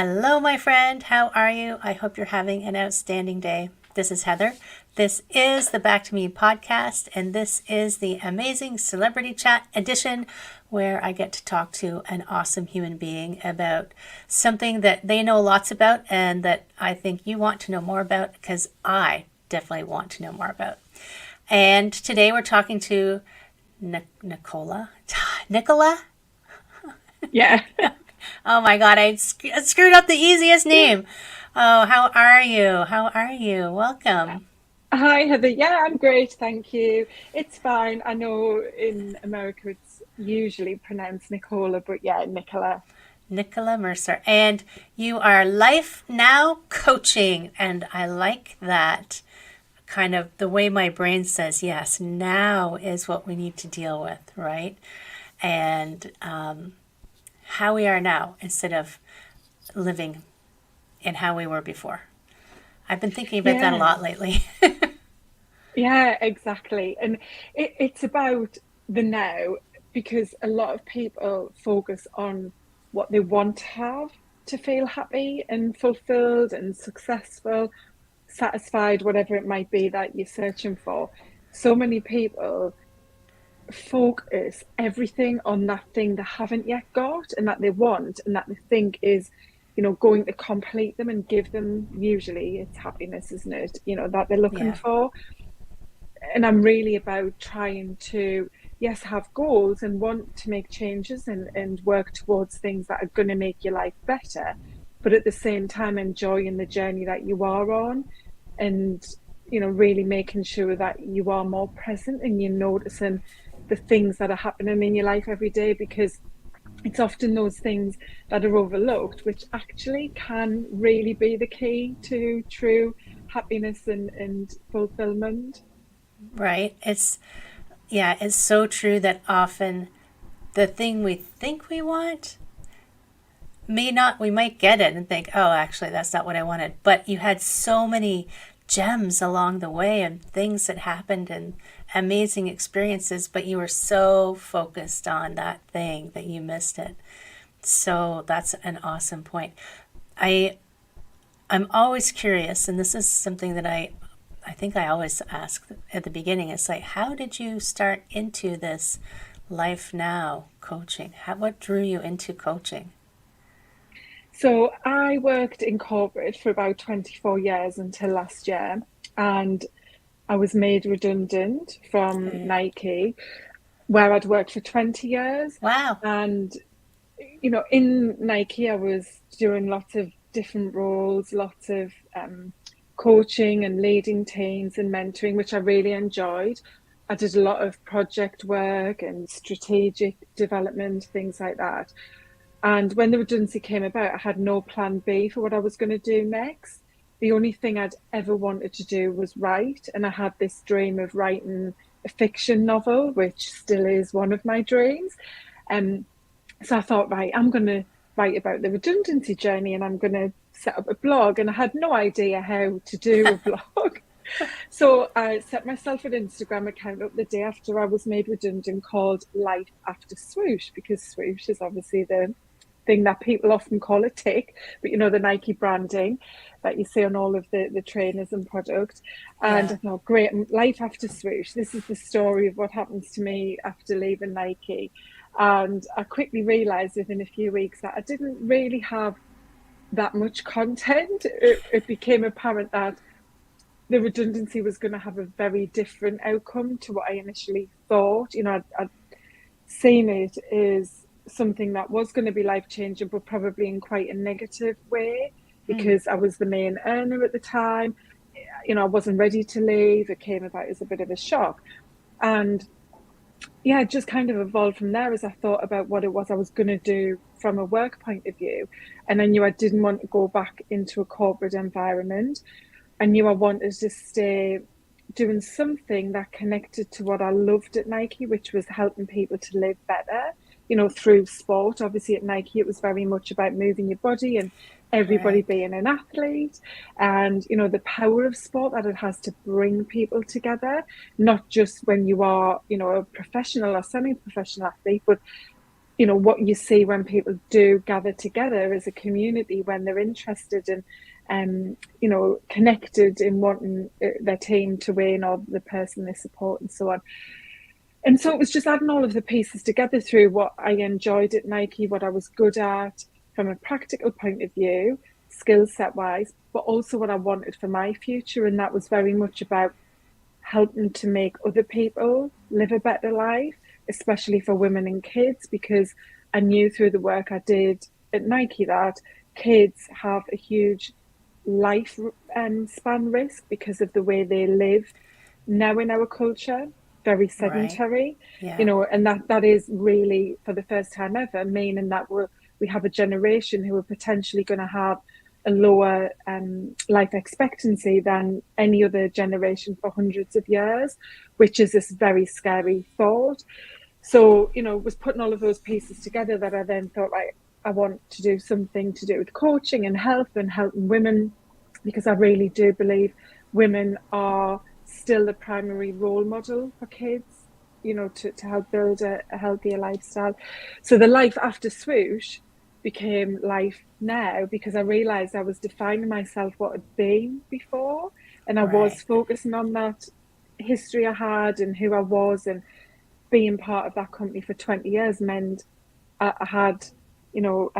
Hello, my friend. How are you? I hope you're having an outstanding day. This is Heather. This is the Back to Me podcast, and this is the amazing celebrity chat edition where I get to talk to an awesome human being about something that they know lots about and that I think you want to know more about because I definitely want to know more about. And today we're talking to Nicola. Nicola? Yeah. Oh my God, I screwed up the easiest name. Oh, how are you? How are you? Welcome. Hi, Heather. Yeah, I'm great. Thank you. It's fine. I know in America it's usually pronounced Nicola, but yeah, Nicola. Nicola Mercer. And you are Life Now Coaching. And I like that kind of the way my brain says, yes, now is what we need to deal with, right? And how we are now instead of living in how we were before. I've been thinking about that a Yeah, lot lately. yeah, exactly. And it's about the now because a lot of people focus on what they want to have to feel happy and fulfilled and successful, satisfied, whatever it might be that you're searching for. So many people focus everything on that thing they haven't yet got and that they want and that they think is, going to complete them and give them, usually it's happiness, isn't it? That they're looking Yeah. for. And I'm really about trying to, yes, have goals and want to make changes and work towards things that are going to make your life better, but at the same time enjoying the journey that you are on and really making sure that you are more present and you're noticing the things that are happening in your life every day, because it's often those things that are overlooked which actually can really be the key to true happiness and fulfillment. Right. It's so true that often the thing we think we want may not, we might get it and think, oh, actually, that's not what I wanted. But you had so many gems along the way and things that happened and amazing experiences, but you were so focused on that thing that you missed it. So that's an awesome point. I I'm always curious, and this is something that I think I always ask at the beginning. It's like, how did you start into this life now coaching? What drew you into coaching? So I worked in corporate for about 24 years until last year, and I was made redundant from Okay. Nike, where I'd worked for 20 years. Wow. And, in Nike, I was doing lots of different roles, lots of coaching and leading teams and mentoring, which I really enjoyed. I did a lot of project work and strategic development, things like that. And when the redundancy came about, I had no plan B for what I was going to do next. The only thing I'd ever wanted to do was write. And I had this dream of writing a fiction novel, which still is one of my dreams. Um, so I thought, right, I'm going to write about the redundancy journey and I'm going to set up a blog. And I had no idea how to do a blog. So I set myself an Instagram account up the day after I was made redundant called Life After Swoosh, because swoosh is obviously the thing that people often call a tick, but the Nike branding that you see on all of the trainers and product. And Yeah. I thought, great, life after swoosh. This is the story of what happens to me after leaving Nike. And I quickly realized within a few weeks that I didn't really have that much content. It became apparent that the redundancy was going to have a very different outcome to what I initially thought. I'd seen it as something that was going to be life changing, but probably in quite a negative way Hmm. because I was the main earner at the time. I wasn't ready to leave. It came about as a bit of a shock. And yeah, it just kind of evolved from there as I thought about what it was I was going to do from a work point of view. And I knew I didn't want to go back into a corporate environment. I knew I wanted to stay doing something that connected to what I loved at Nike, which was helping people to live better, through sport. Obviously, at Nike, it was very much about moving your body and everybody Right. being an athlete and, the power of sport that it has to bring people together, not just when you are, a professional or semi professional athlete, but what you see when people do gather together as a community, when they're interested in connected in wanting their team to win or the person they support and so on. And so it was just adding all of the pieces together through what I enjoyed at Nike, what I was good at from a practical point of view, skill set wise, but also what I wanted for my future. And that was very much about helping to make other people live a better life, especially for women and kids, because I knew through the work I did at Nike that kids have a huge life span risk because of the way they live now in our culture, very Right. sedentary, Yeah. and that is really for the first time ever, meaning that we have a generation who are potentially going to have a lower life expectancy than any other generation for hundreds of years, which is this very scary thought. So, was putting all of those pieces together that I then thought, right, I want to do something to do with coaching and health and helping women, because I really do believe women are still the primary role model for kids, to help build a healthier lifestyle. So the life after swoosh became life now because I realized I was defining myself what had been before. And I was Right. focusing on that history I had and who I was, and being part of that company for 20 years meant I had, you know,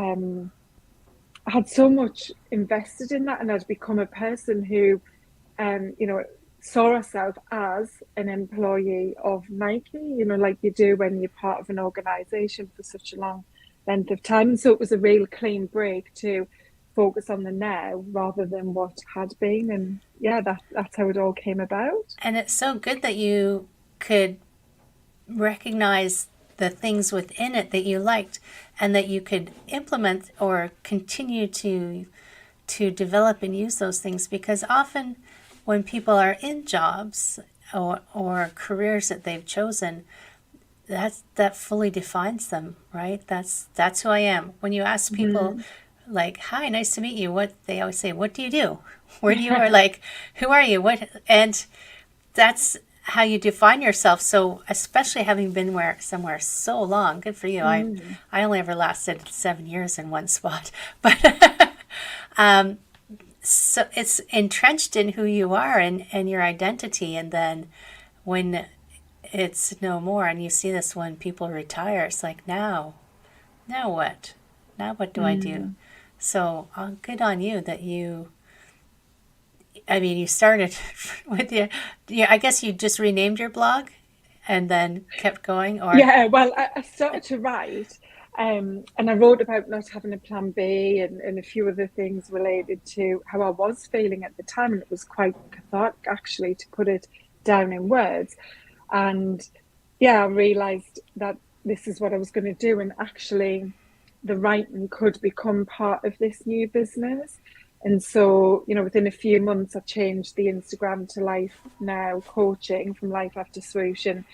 I had so much invested in that, and I'd become a person who, saw herself as an employee of Nike, like you do when you're part of an organization for such a long length of time. And so it was a real clean break to focus on the now rather than what had been. And yeah, that's how it all came about. And it's so good that you could recognize the things within it that you liked and that you could implement or continue to develop and use those things, because often when people are in jobs or careers that they've chosen, that fully defines them, right? That's who I am. When you ask people Mm-hmm. like, "Hi, nice to meet you," what they always say, "What do you do? Where do you?" Or like, "Who are you?" What? And that's how you define yourself. So especially having been somewhere so long, good for you. Mm. I only ever lasted 7 years in one spot, but so it's entrenched in who you are and your identity. And then when it's no more, and you see this when people retire, it's like, now what? Now what do I do? Mm. So good on you that I mean, you started with I guess you just renamed your blog and then kept going, or Yeah, well, I started to write, and I wrote about not having a plan B and a few other things related to how I was feeling at the time. And it was quite cathartic, actually, to put it down in words. And yeah, I realized that this is what I was going to do. And actually, the writing could become part of this new business. And so, within a few months, I changed the Instagram to Life Now Coaching from Life After Swoosh. And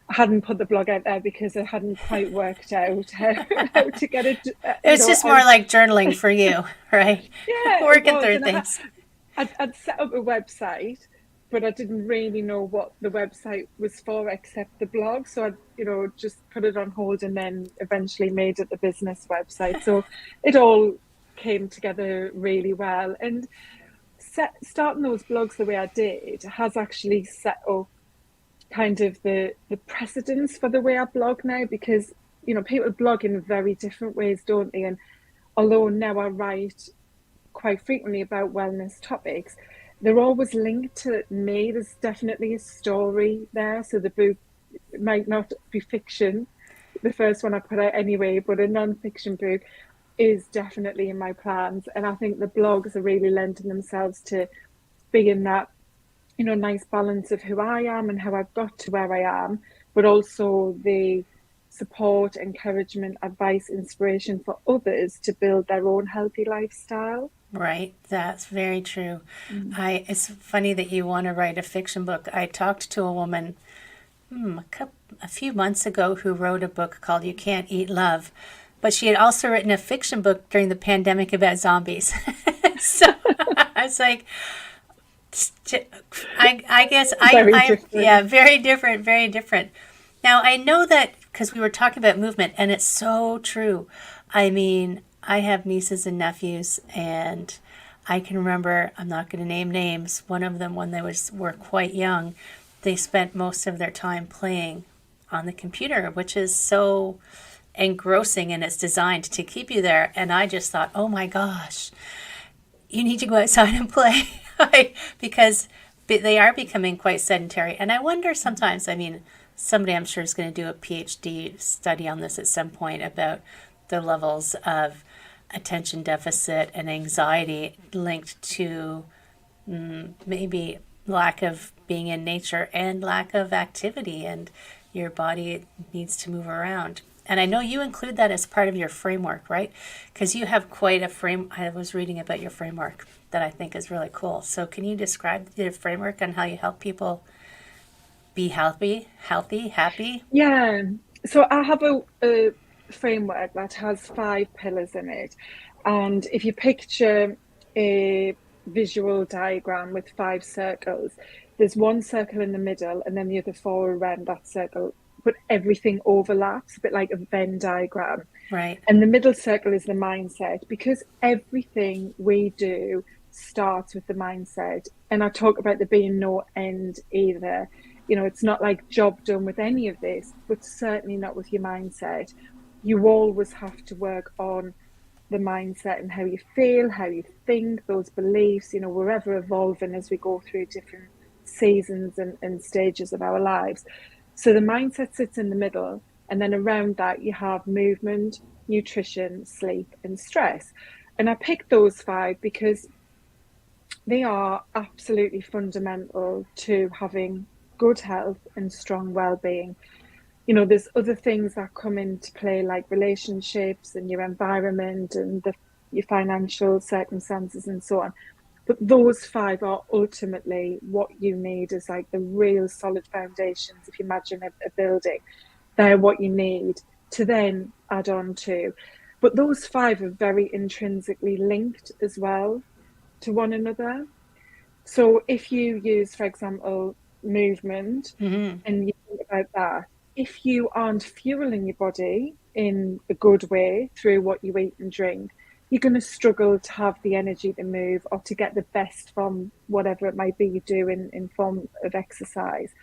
I hadn't put the blog out there because I hadn't quite worked out how to get it, it's just more out. like journaling for you, right? Yeah, it Working was. through And things. I'd set up a website, but I didn't really know what the website was for except the blog. So I, just put it on hold and then eventually made it the business website. So it all came together really well. And starting those blogs the way I did has actually set up kind of the precedence for the way I blog now, because people blog in very different ways, don't they? And although now I write quite frequently about wellness topics, they're always linked to me. There's definitely a story there. So the book might not be fiction, the first one I put out anyway, but a non-fiction book is definitely in my plans. And I think the blogs are really lending themselves to being that, nice balance of who I am and how I've got to where I am, but also the support, encouragement, advice, inspiration for others to build their own healthy lifestyle. Right, that's very true. Mm. It's funny that you want to write a fiction book. I talked to a woman a few months ago who wrote a book called "You Can't Eat Love," but she had also written a fiction book during the pandemic about zombies. So I was like, I guess Very yeah, different. very different, very different. Now I know that because we were talking about movement, and it's so true. I mean, I have nieces and nephews, and I can remember, I'm not going to name names, one of them when were quite young, they spent most of their time playing on the computer, which is so engrossing, and it's designed to keep you there. And I just thought, oh my gosh, you need to go outside and play because they are becoming quite sedentary. And I wonder sometimes, I mean, somebody I'm sure is going to do a PhD study on this at some point about the levels of attention deficit and anxiety linked to maybe lack of being in nature and lack of activity, and your body needs to move around. And I know you include that as part of your framework, right? Because you have quite a frame. I was reading about your framework that I think is really cool. So can you describe the framework on how you help people be healthy, happy? Yeah. So I have a framework that has 5 pillars in it. And if you picture a visual diagram with 5 circles, there's one circle in the middle and then the other four around that circle, but everything overlaps, a bit like a Venn diagram. Right. And the middle circle is the mindset, because everything we do starts with the mindset. And I talk about there being no end either. It's not like job done with any of this, but certainly not with your mindset. You always have to work on the mindset and how you feel, how you think, those beliefs. We're ever evolving as we go through different seasons and stages of our lives. So the mindset sits in the middle, and then around that, you have movement, nutrition, sleep, and stress. And I picked those 5 because they are absolutely fundamental to having good health and strong well-being. There's other things that come into play, like relationships and your environment and your financial circumstances and so on. But those 5 are ultimately what you need as like the real solid foundations. If you imagine a building, they're what you need to then add on to. But those 5 are very intrinsically linked as well to one another. So if you use, for example, movement, Mm-hmm. and you think about that, if you aren't fueling your body in a good way through what you eat and drink, you're going to struggle to have the energy to move or to get the best from whatever it might be you do in form of exercise.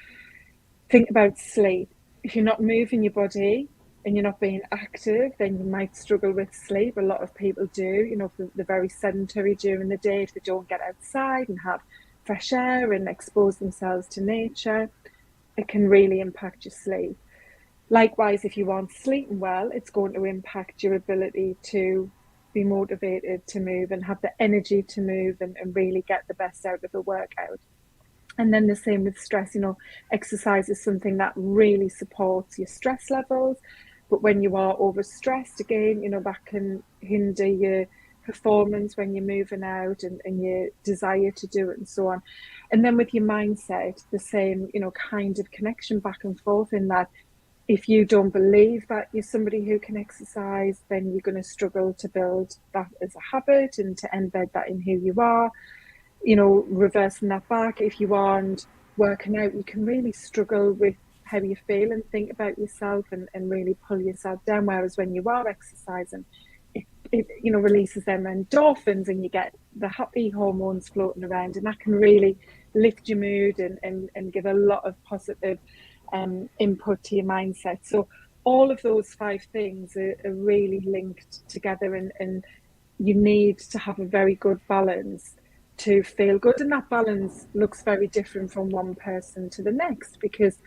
Think about sleep. If you're not moving your body and you're not being active, then you might struggle with sleep. A lot of people do, if they're very sedentary during the day, if they don't get outside and have fresh air and expose themselves to nature, it can really impact your sleep. Likewise, if you aren't sleeping well, it's going to impact your ability to be motivated to move and have the energy to move and really get the best out of the workout. And then the same with stress. Exercise is something that really supports your stress levels. But when you are overstressed, again, that can hinder your performance when you're moving out and your desire to do it and so on. And then with your mindset, the same, kind of connection back and forth, in that if you don't believe that you're somebody who can exercise, then you're going to struggle to build that as a habit and to embed that in who you are. Reversing that back, if you aren't working out, you can really struggle with how you feel and think about yourself and really pull yourself down. Whereas when you are exercising, it releases them endorphins and you get the happy hormones floating around, and that can really lift your mood and give a lot of positive input to your mindset. So all of those 5 things are really linked together, and you need to have a very good balance to feel good. And that balance looks very different from one person to the next, because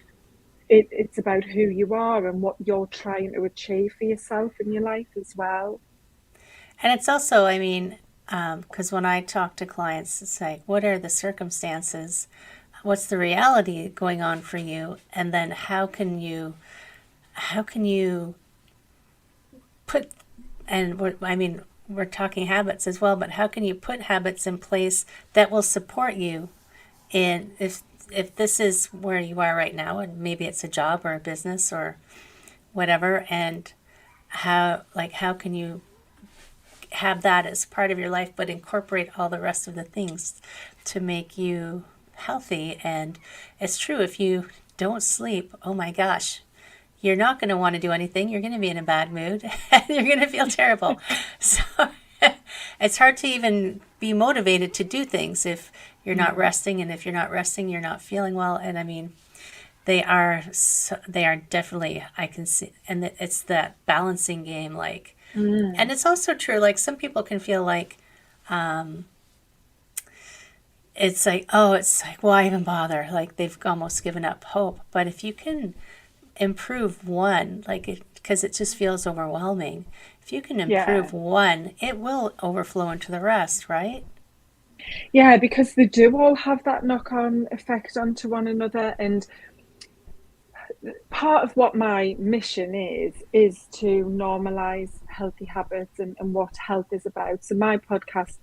it's about who you are and what you're trying to achieve for yourself in your life as well. And it's also, I mean, because when I talk to clients, it's like, what are the circumstances? What's the reality going on for you? And then how can you put, and I mean, we're talking habits as well, but how can you put habits in place that will support you in, if this is where you are right now, and maybe it's a job or a business or whatever, and how can you have that as part of your life, but incorporate all the rest of the things to make you healthy? And it's true, if you don't sleep, oh my gosh, you're not going to want to do anything. You're going to be in a bad mood and you're going to feel terrible. So it's hard to even be motivated to do things if you're not Mm. resting. And if you're not resting, you're not feeling well. And I mean, they are definitely, I can see, and it's that balancing game. Like, and Mm. it's also true. Like some people can feel like, it's like, oh, it's like, why even bother? Like they've almost given up hope. But if you can improve one, like it, because it just feels overwhelming. If you can Yeah. improve one, it will overflow into the rest, right? Yeah, because they do all have that knock-on effect onto one another. And part of what my mission is to normalize healthy habits and what health is about. So my podcast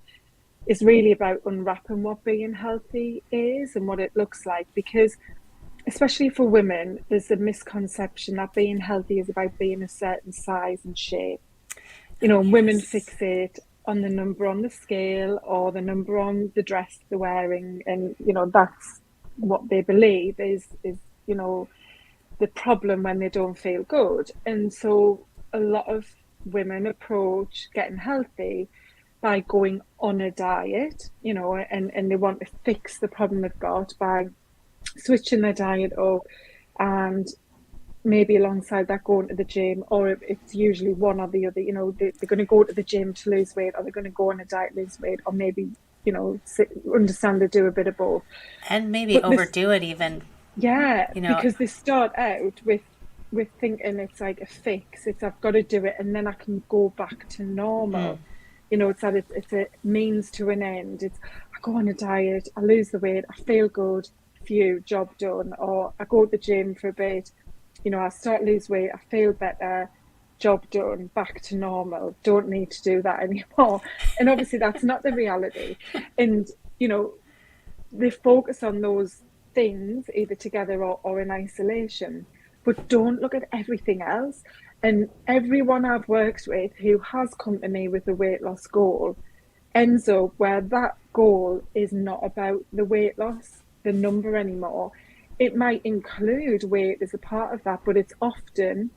is really about unwrapping what being healthy is and what it looks like, because especially for women, there's a misconception that being healthy is about being a certain size and shape. You Oh, know, women yes. fixate on the number on the scale or the number on the dress they're wearing, and that's what they believe is you know the problem when they don't feel good. And so a lot of women approach getting healthy by going on a diet, and they want to fix the problem they've got by switching their diet up, and maybe alongside that going to the gym, or it's usually one or the other. They're going to go to the gym to lose weight, or they're going to go on a diet, lose weight, or maybe understand they do a bit of both. And maybe But this, overdo it even, yeah, you know. because they start out with thinking it's like a fix. It's I've got to do it and then I can go back to Mm. normal. It's that it's a means to an end. It's I go on a diet, I lose the weight, I feel good, phew, job done. Or I go to the gym for a bit, I start lose weight, I feel better, job done, back to normal. Don't need to do that anymore. And obviously that's not the reality. And you know, they focus on those things either together or in isolation, but don't look at everything else. And everyone I've worked with who has come to me with a weight loss goal ends up where that goal is not about the weight loss, the number anymore. It might include weight as a part of that, but it's often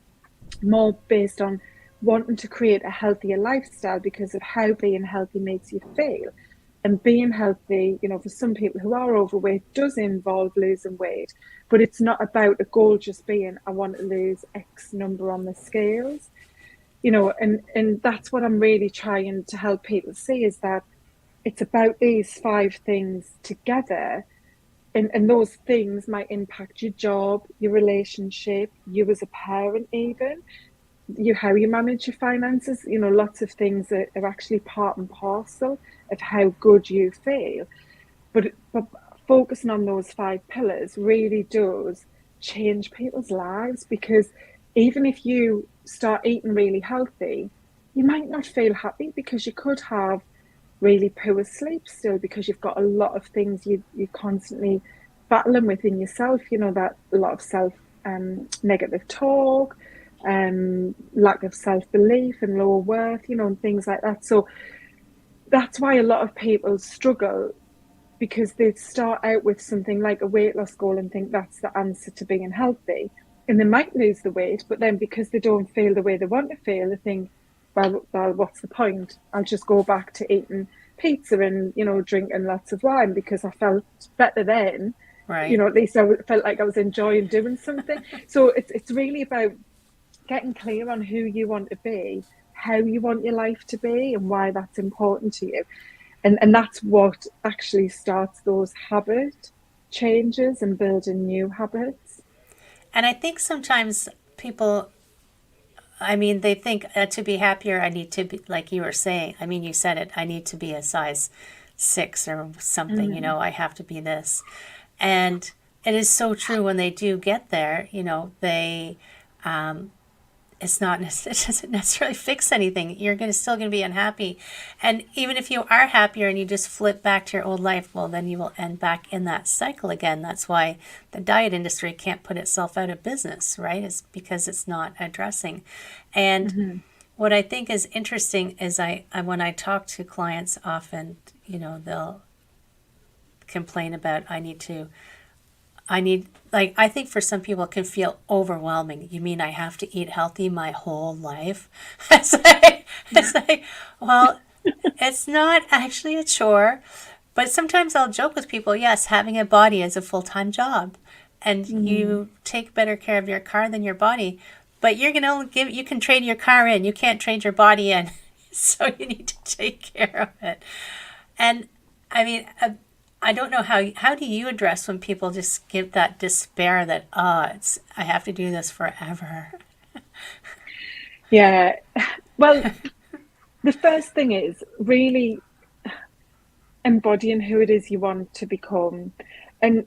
more based on wanting to create a healthier lifestyle because of how being healthy makes you feel. And being healthy, for some people who are overweight, does involve losing weight, but it's not about a goal just being, I want to lose X number on the scales, and that's what I'm really trying to help people see is that it's about these five things together. And those things might impact your job, your relationship, you as a parent, even how you manage your finances. Lots of things are actually part and parcel of how good you feel. But focusing on those five pillars really does change people's lives, because even if you start eating really healthy, you might not feel happy because you could have really poor sleep still, because you've got a lot of things you're constantly battling within yourself. That a lot of self negative talk, lack of self belief and lower worth, and things like that. So that's why a lot of people struggle, because they start out with something like a weight loss goal and think that's the answer to being healthy. And they might lose the weight, but then because they don't feel the way they want to feel, they think, well, what's the point? I'll just go back to eating pizza and, drinking lots of wine because I felt better then. Right. At least I felt like I was enjoying doing something. So it's really about getting clear on who you want to be, how you want your life to be, and why that's important to you. And that's what actually starts those habit changes and building new habits. And I think sometimes people, I mean, they think to be happier, I need to be, like you were saying, I mean, you said it, I need to be a size 6 or something, Mm. I have to be this. And it is so true when they do get there, they, it's not, it doesn't necessarily fix anything. You're still going to be unhappy. And even if you are happier and you just flip back to your old life, well, then you will end back in that cycle again. That's why the diet industry can't put itself out of business, right? It's because it's not addressing. And Mm-hmm. what I think is interesting is I when I talk to clients often, they'll complain about I need to I need, like, I think for some people it can feel overwhelming. You mean I have to eat healthy my whole life? It's like, well, it's not actually a chore, but sometimes I'll joke with people, yes, having a body is a full-time job, and Mm. you take better care of your car than your body, but you're going to give, you can trade your car in, you can't trade your body in. So you need to take care of it. And I mean, I don't know how do you address when people just give that despair that, oh, it's, I have to do this forever. Yeah. Well, the first thing is really embodying who it is you want to become. And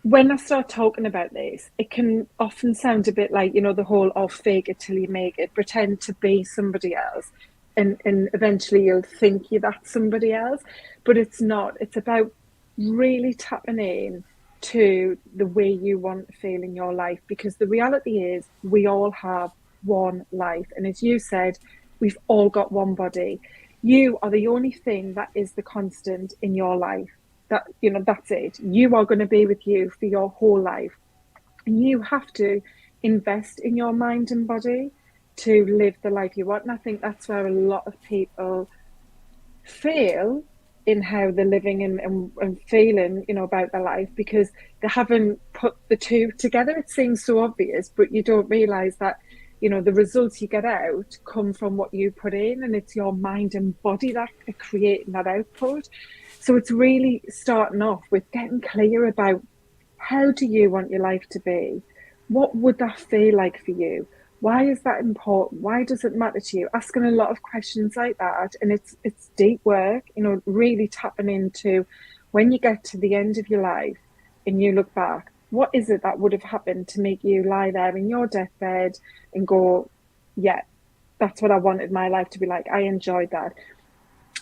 when I start talking about this, it can often sound a bit like, the whole "oh, fake it till you make it," pretend to be somebody else, and eventually you'll think you're that somebody else. But it's not. It's about really tapping in to the way you want to feel in your life, because the reality is we all have one life. And as you said, we've all got one body. You are the only thing that is the constant in your life. That's it. You are going to be with you for your whole life, and you have to invest in your mind and body to live the life you want. And I think that's where a lot of people fail in how they're living and feeling, about their life, because they haven't put the two together. It seems so obvious, but you don't realize that, the results you get out come from what you put in, and it's your mind and body that are creating that output. So it's really starting off with getting clear about, how do you want your life to be? What would that feel like for you? Why is that important? Why does it matter to you? Asking a lot of questions like that, and it's deep work, really tapping into, when you get to the end of your life and you look back, what is it that would have happened to make you lie there in your deathbed and go, yeah, that's what I wanted my life to be like. I enjoyed that.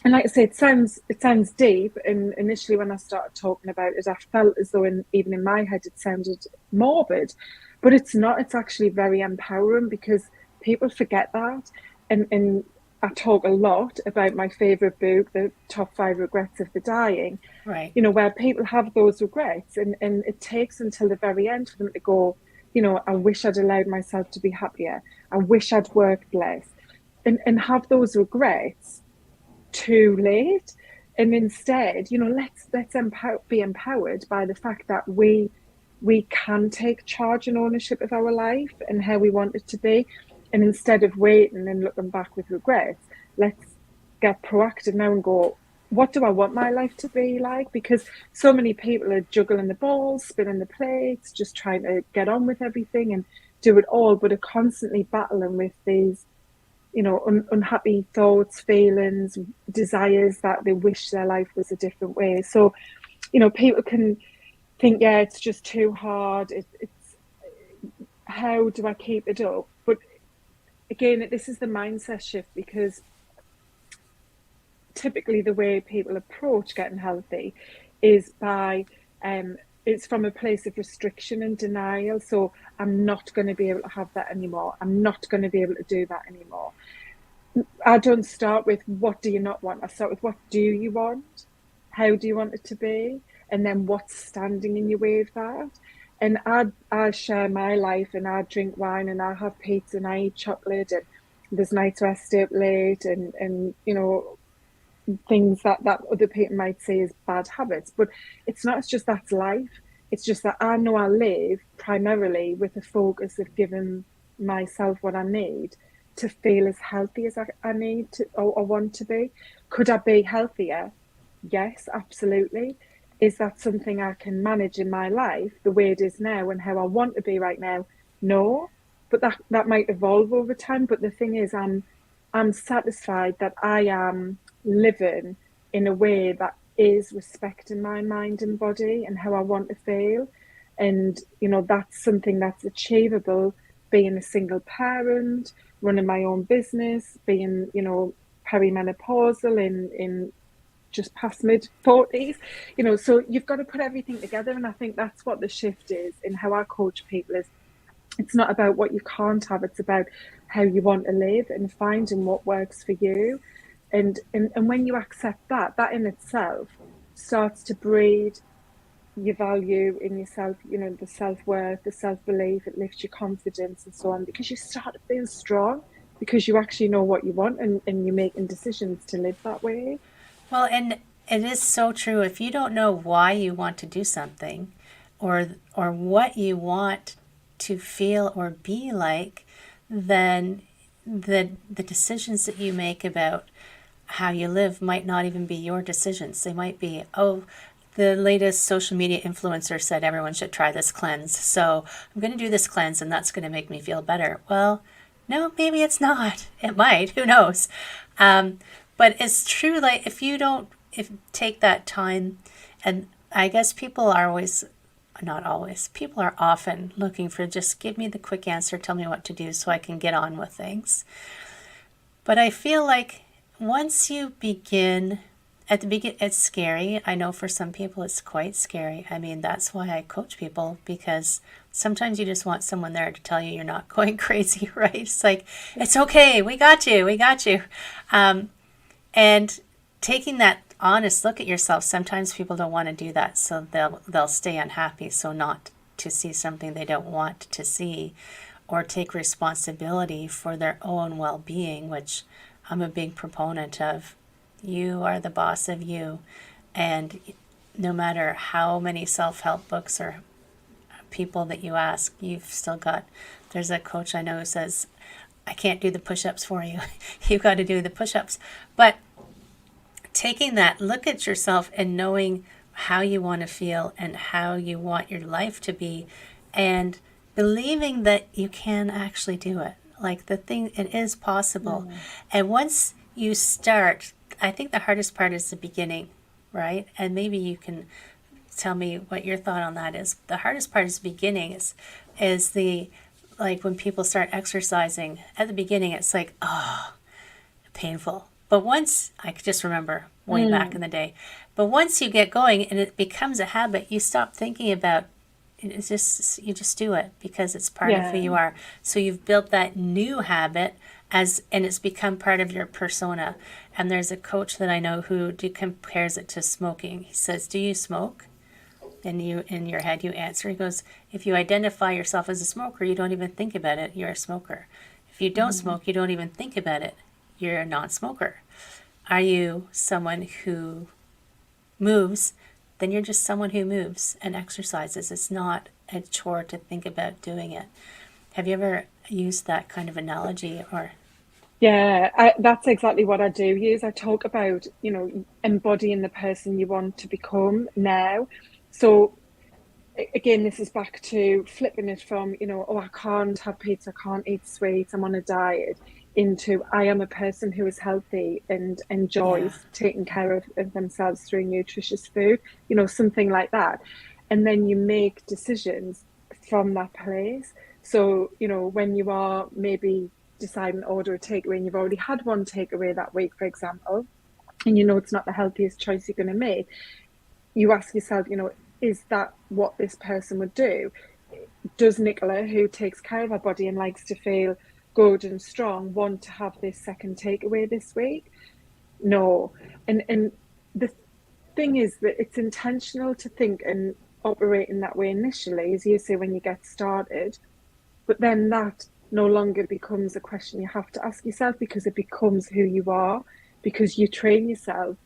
And like I say, it sounds deep. And initially, when I started talking about it, I felt as though, even in my head, it sounded morbid, but it's not. It's actually very empowering, because people forget that. And I talk a lot about my favorite book, The Top Five Regrets of the Dying. Right. Where people have those regrets, and it takes until the very end for them to go, I wish I'd allowed myself to be happier. I wish I'd worked less, and have those regrets too late. And instead, let's be empowered by the fact that we can take charge and ownership of our life and how we want it to be. And instead of waiting and looking back with regrets, let's get proactive now and go, what do I want my life to be like? Because so many people are juggling the balls, spinning the plates, just trying to get on with everything and do it all, but are constantly battling with these, unhappy thoughts, feelings, desires that they wish their life was a different way. So, people can think, yeah, it's just too hard. It's how do I keep it up? But again, this is the mindset shift, because typically the way people approach getting healthy is by it's from a place of restriction and denial. So I'm not going to be able to have that anymore. I'm not going to be able to do that anymore. I don't start with, what do you not want? I start with, what do you want? How do you want it to be? And then what's standing in your way of that? And I share my life, and I drink wine, and I have pizza, and I eat chocolate, and there's nights where I stay up late, and things that other people might say is bad habits. But it's not. It's just, that's life. It's just that I know I live primarily with a focus of giving myself what I need to feel as healthy as I need to, or want to be. Could I be healthier? Yes, absolutely. Is that something I can manage in my life the way it is now and how I want to be right now? No, but that might evolve over time. But the thing is, I'm satisfied that I am living in a way that is respecting my mind and body and how I want to feel. And, that's something that's achievable, being a single parent, running my own business, being, perimenopausal in just past mid 40s, so you've got to put everything together. And I think that's what the shift is in how I coach people, is it's not about what you can't have, it's about how you want to live and finding what works for you. And when you accept that in itself starts to breed your value in yourself, the self-worth, the self-belief, it lifts your confidence and so on, because you start to feel strong because you actually know what you want, and you're making decisions to live that way. Well, and it is so true. If you don't know why you want to do something, or what you want to feel or be like, then the decisions that you make about how you live might not even be your decisions. They might be, oh, the latest social media influencer said everyone should try this cleanse. So I'm going to do this cleanse and that's going to make me feel better. Well, no, maybe it's not. It might. Who knows? Um, but it's true, like if you don't if take that time, and I guess people are always, not always, people are often looking for just give me the quick answer, tell me what to do so I can get on with things. But I feel like once you begin, at the beginning, it's scary. I know for some people it's quite scary. I mean, that's why I coach people, because sometimes you just want someone there to tell you you're not going crazy, right? It's like, it's okay, we got you, we got you. Um, and taking that honest look at yourself, sometimes people don't want to do that, so they'll stay unhappy, so not to see something they don't want to see, or take responsibility for their own well-being, which I'm a big proponent of. You are the boss of you, and no matter how many self-help books or people that you ask, you've still got, there's a coach I know who says, I can't do the push-ups for you. You've got to do the push-ups. But taking that look at yourself and knowing how you want to feel and how you want your life to be, and believing that you can actually do it, like the thing, it is possible. Mm. And once you start, I think the hardest part is the beginning, right? And maybe you can tell me what your thought on that is. The hardest part is the beginning, is the, like when people start exercising at the beginning, it's like, oh, painful. But once, I could just remember way back in Mm. the day, but once you get going and it becomes a habit, you stop thinking about, it's just, you just do it because it's part of who Yeah. you are. So you've built that new habit, and it's become part of your persona. And there's a coach that I know who compares it to smoking. He says, do you smoke? And you, in your head, you answer. He goes, if you identify yourself as a smoker, you don't even think about it, you're a smoker. If you don't Mm. smoke, you don't even think about it, you're a non-smoker. Are you someone who moves? Then you're just someone who moves and exercises. It's not a chore to think about doing it. Have you ever used that kind of analogy? Or Yeah, that's exactly what I do use. I talk about, embodying the person you want to become now. So again, this is back to flipping it from, oh, I can't have pizza, I can't eat sweets, I'm on a diet, into I am a person who is healthy and yeah, enjoys taking care of themselves through nutritious food, something like that. And then you make decisions from that place. So, when you are maybe deciding to order a takeaway and you've already had one takeaway that week, for example, and you know it's not the healthiest choice you're going to make, you ask yourself, is that what this person would do? Does Nicola, who takes care of her body and likes to feel good and strong, want to have this second takeaway this week? No. And the thing is that it's intentional to think and operate in that way initially, as you say, when you get started, but then that no longer becomes a question you have to ask yourself, because it becomes who you are, because you train yourself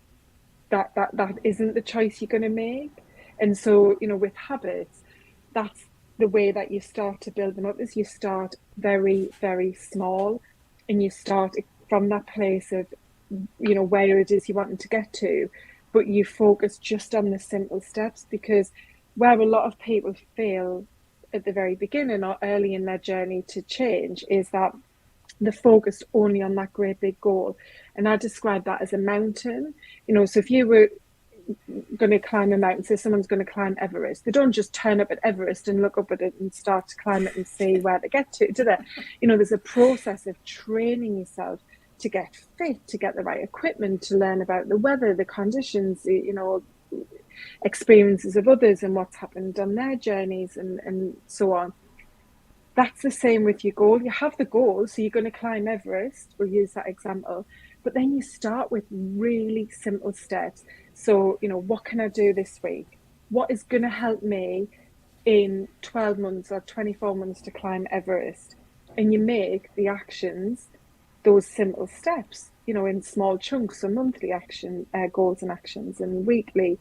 that isn't the choice you're going to make. And so, with habits, that's the way that you start to build them up, is you start very, very small, and you start from that place of, where it is you want them to get to, but you focus just on the simple steps, because where a lot of people fail at the very beginning or early in their journey to change is that they're focused only on that great big goal. And I describe that as a mountain. So if you were going to climb a mountain, so someone's going to climb Everest, they don't just turn up at Everest and look up at it and start to climb it and see where they get to, do they? There's a process of training yourself to get fit, to get the right equipment, to learn about the weather, the conditions, experiences of others and what's happened on their journeys, and so on. That's the same with your goal. You have the goal, so you're going to climb Everest. We'll use that example. But then you start with really simple steps. So, what can I do this week? what is going to help me in 12 months or 24 months to climb Everest. And you make the actions those simple steps, in small chunks, so monthly action goals and actions, and weekly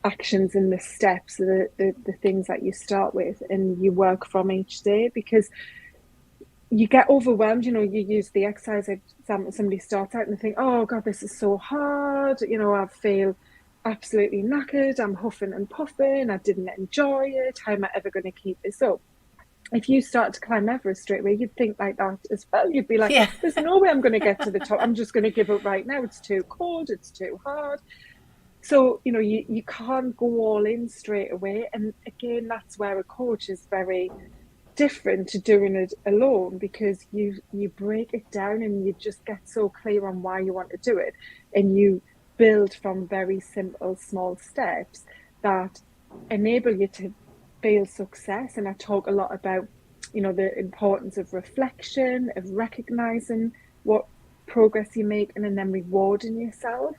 actions, and the steps, the things that you start with, and you work from each day, because you get overwhelmed. You use the exercise example. Somebody starts out and they think, oh God, this is so hard. I feel absolutely knackered. I'm huffing and puffing. I didn't enjoy it. How am I ever going to keep this up? If you start to climb Everest straight away, you'd think like that as well. You'd be like, Yeah. there's no way I'm going to get to the top. I'm just going to give up right now. It's too cold. It's too hard. So, you can't go all in straight away. And again, that's where a coach is very different to doing it alone, because you break it down and you just get so clear on why you want to do it, and you build from very simple small steps that enable you to feel success. And I talk a lot about the importance of reflection, of recognizing what progress you're making, and then rewarding yourself,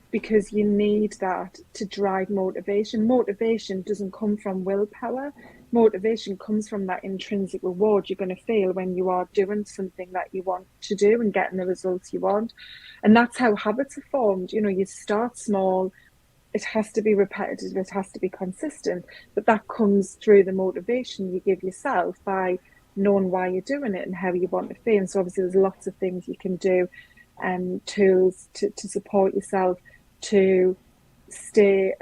because you need that to drive motivation. Motivation doesn't come from willpower. Motivation comes from that intrinsic reward you're going to feel when you are doing something that you want to do and getting the results you want. And that's how habits are formed. You start small, it has to be repetitive, it has to be consistent, but that comes through the motivation you give yourself by knowing why you're doing it and how you want to feel. And so obviously there's lots of things you can do, tools to support yourself to stay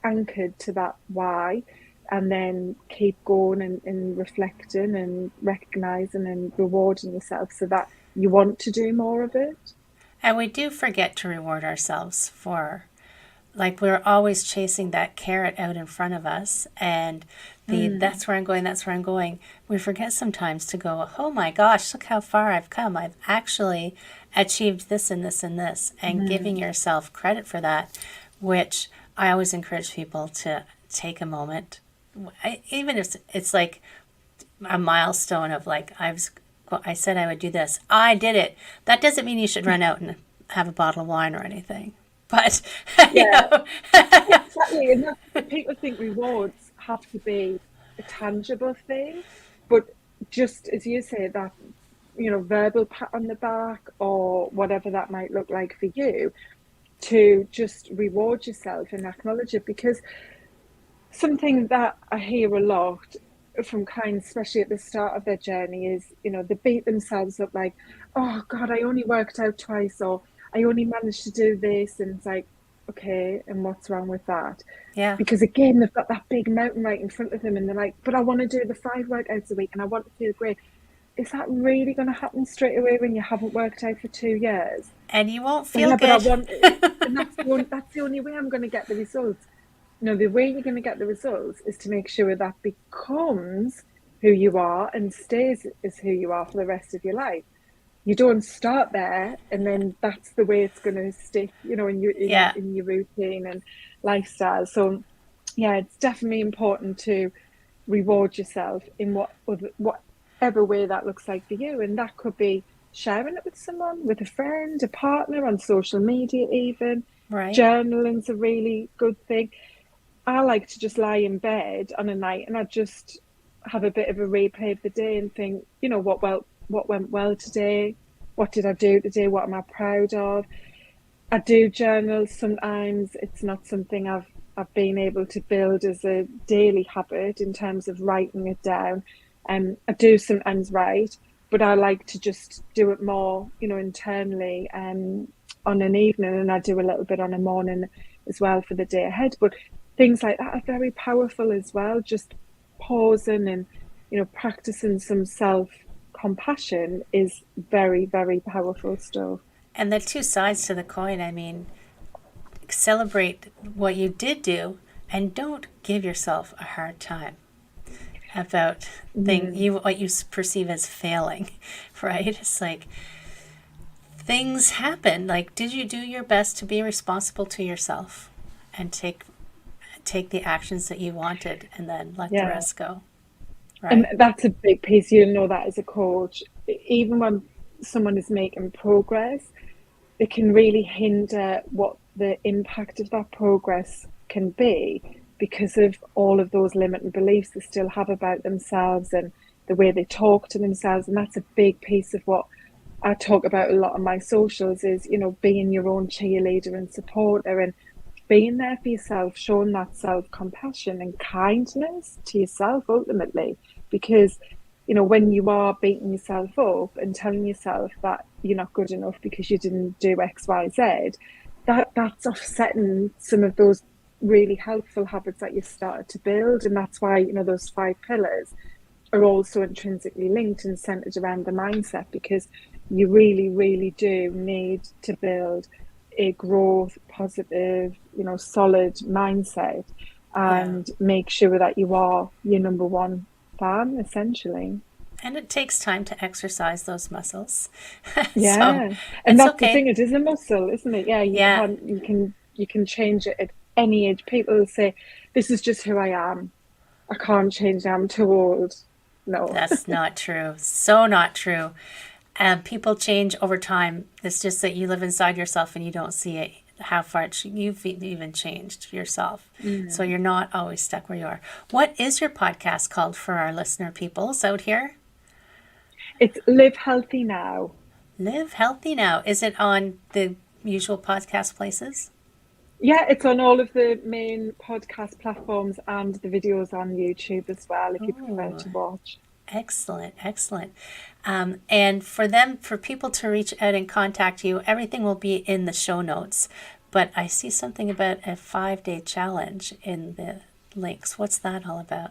anchored to that why, and then keep going and reflecting and recognizing and rewarding yourself so that you want to do more of it. And we do forget to reward ourselves for, like, we're always chasing that carrot out in front of us, and that's where I'm going, that's where I'm going. We forget sometimes to go, oh my gosh, look how far I've come. I've actually achieved this and this and this, and giving yourself credit for that, which I always encourage people to take a moment. Even if it's like a milestone of, like, I said I would do this. I did it. That doesn't mean you should run out and have a bottle of wine or anything. But, you Yeah, know, exactly. And people think rewards have to be a tangible thing, but just as you say, that verbal pat on the back or whatever that might look like for you, to just reward yourself and acknowledge it. Because something that I hear a lot from clients, especially at the start of their journey, is they beat themselves up like, oh God, I only worked out twice, or I only managed to do this. And it's like, okay, and what's wrong with that? yeah. Because again, they've got that big mountain right in front of them, and they're like, but I want to do the 5 workouts a week and I want to feel great. Is that really going to happen straight away when you haven't worked out for 2 years? And you won't Well, feel yeah, but I good. want, and that's the only way I'm going to get the results. No, the way you're going to get the results is to make sure that becomes who you are and stays as who you are for the rest of your life. You don't start there and then that's the way it's going to stick, in your Yeah. in your routine and lifestyle. So yeah, it's definitely important to reward yourself in whatever way that looks like for you, and that could be sharing it with someone, with a friend, a partner, on social media even. Right. Journaling's a really good thing. I like to just lie in bed on a night and I just have a bit of a replay of the day and think, what went well today? What did I do today? What am I proud of? I do journal sometimes. It's not something I've been able to build as a daily habit in terms of writing it down. I do sometimes write, but I like to just do it more, internally, on an evening, and I do a little bit on a morning as well for the day ahead. But things like that are very powerful as well. Just pausing and practicing some self compassion is very, very powerful stuff. And the two sides to the coin, I mean, celebrate what you did do, and don't give yourself a hard time about Mm. what you perceive as failing, right? It's like, things happen. Like, did you do your best to be responsible to yourself and take the actions that you wanted, and then let the Yeah. rest go, And right? that's a big piece. You know that as a coach, even when someone is making progress, it can really hinder what the impact of that progress can be because of all of those limiting beliefs they still have about themselves and the way they talk to themselves. And that's a big piece of what I talk about a lot on my socials is, being your own cheerleader and supporter and being there for yourself, showing that self compassion and kindness to yourself ultimately. Because, when you are beating yourself up and telling yourself that you're not good enough because you didn't do X, Y, Z, that's offsetting some of those really helpful habits that you started to build. And that's why, those 5 pillars are also intrinsically linked and centered around the mindset, because you really, really do need to build a growth, positive, solid mindset Yeah. and make sure that you are your number one fan, essentially. And it takes time to exercise those muscles. So Yeah. And it's that's the okay. thing, it is a muscle, isn't it? Yeah, Yeah, you can change it at any age. People say, this is just who I am. I can't change now, I'm too old. No. that's not true. So not true. And people change over time. It's just that you live inside yourself and you don't see it, how far you've even changed yourself. So Mm. you're not always stuck where you are. What is your podcast called for our listener peoples out here? It's Live Healthy Now. Live Healthy Now. Is it on the usual podcast places? Yeah, it's on all of the main podcast platforms and the videos on YouTube as well, if you prefer Oh, to watch. excellent, excellent. And for them, for people to reach out and contact you, everything will be in the show notes. But I see something about a 5 day challenge in the links. What's that all about?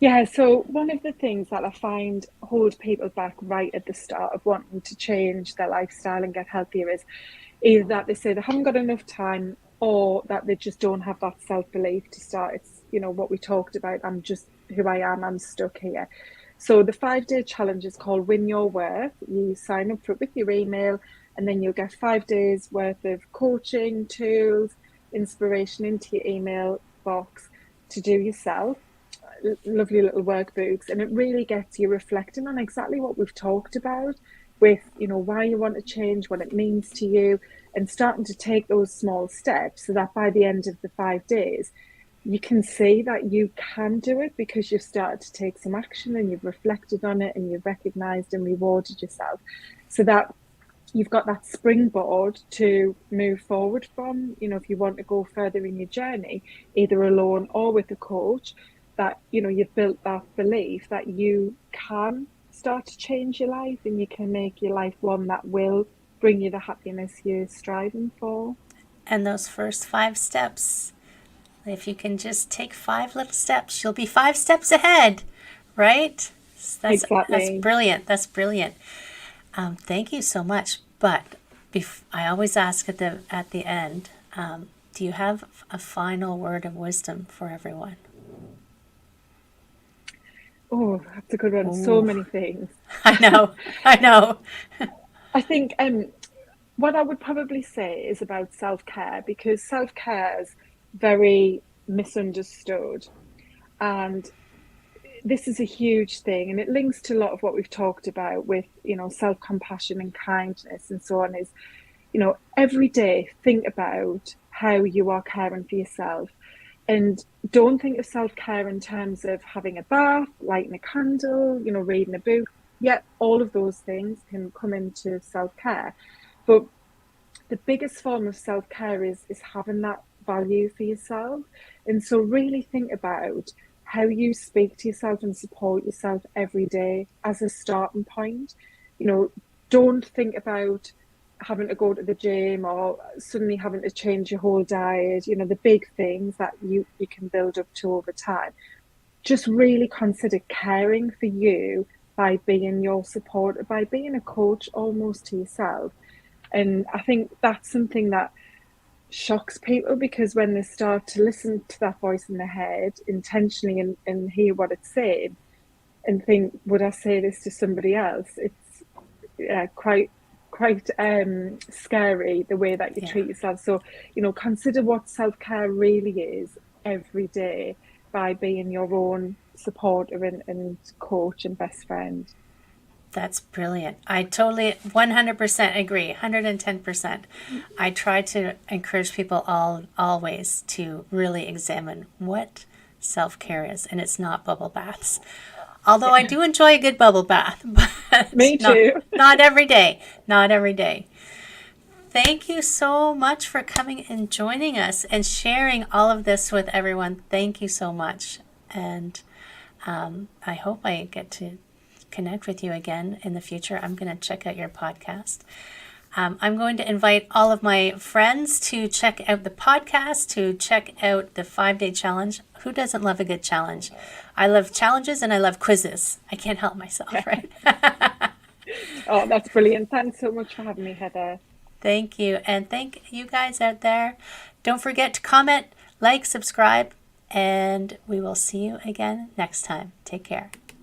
Yeah, so one of the things that I find hold people back right at the start of wanting to change their lifestyle and get healthier is either that they say they haven't got enough time or that they just don't have that self belief to start. It's, what we talked about. I'm just who I am, I'm stuck here. So the 5 day challenge is called Win Your Worth. You sign up for it with your email, and then you'll get 5 days worth of coaching, tools, inspiration into your email box to do yourself. Lovely little workbooks, and it really gets you reflecting on exactly what we've talked about with, why you want to change, what it means to you, and starting to take those small steps so that by the end of the 5 days you can see that you can do it because you've started to take some action and you've reflected on it and you've recognized and rewarded yourself, so that you've got that springboard to move forward from. If you want to go further in your journey, either alone or with a coach, that, you've built that belief that you can start to change your life and you can make your life one that will bring you the happiness you're striving for. And those first 5 steps, if you can just take 5 little steps, you'll be 5 steps ahead, right? That's Exactly. brilliant. That's brilliant. Thank you so much. But I always ask at the end, do you have a final word of wisdom for everyone? Oh, that's a good one. So Ooh, many things. I know, I know. I think what I would probably say is about self care, because self care is very misunderstood. And this is a huge thing, and it links to a lot of what we've talked about with, self compassion and kindness and so on. Is, every day think about how you are caring for yourself. And don't think of self care in terms of having a bath, lighting a candle, reading a book. Yet all of those things can come into self care. But the biggest form of self care is having that value for yourself. And so, really think about how you speak to yourself and support yourself every day as a starting point. You know, don't think about having to go to the gym or suddenly having to change your whole diet, the big things that you can build up to over time. Just really consider caring for you by being your supporter, by being a coach almost to yourself. And I think that's something that shocks people, because when they start to listen to that voice in their head intentionally and hear what it's saying and think, would I say this to somebody else? It's quite scary the way that you Yeah. treat yourself. So, consider what self care really is every day by being your own supporter and coach and best friend. That's brilliant. I totally 100% agree. 110%. I try to encourage people always to really examine what self-care is, and it's not bubble baths. Although I Yeah, do enjoy a good bubble bath, but me too. not every day. Not every day. Thank you so much for coming and joining us and sharing all of this with everyone. Thank you so much. And I hope I get to connect with you again in the future. I'm going to check out your podcast. I'm going to invite all of my friends to check out the podcast, to check out the 5-day challenge. Who doesn't love a good challenge? I love challenges and I love quizzes. I can't help myself, right? Oh, that's brilliant. Thanks so much for having me, Heather. Thank you. And thank you guys out there. Don't forget to comment, like, subscribe, and we will see you again next time. Take care.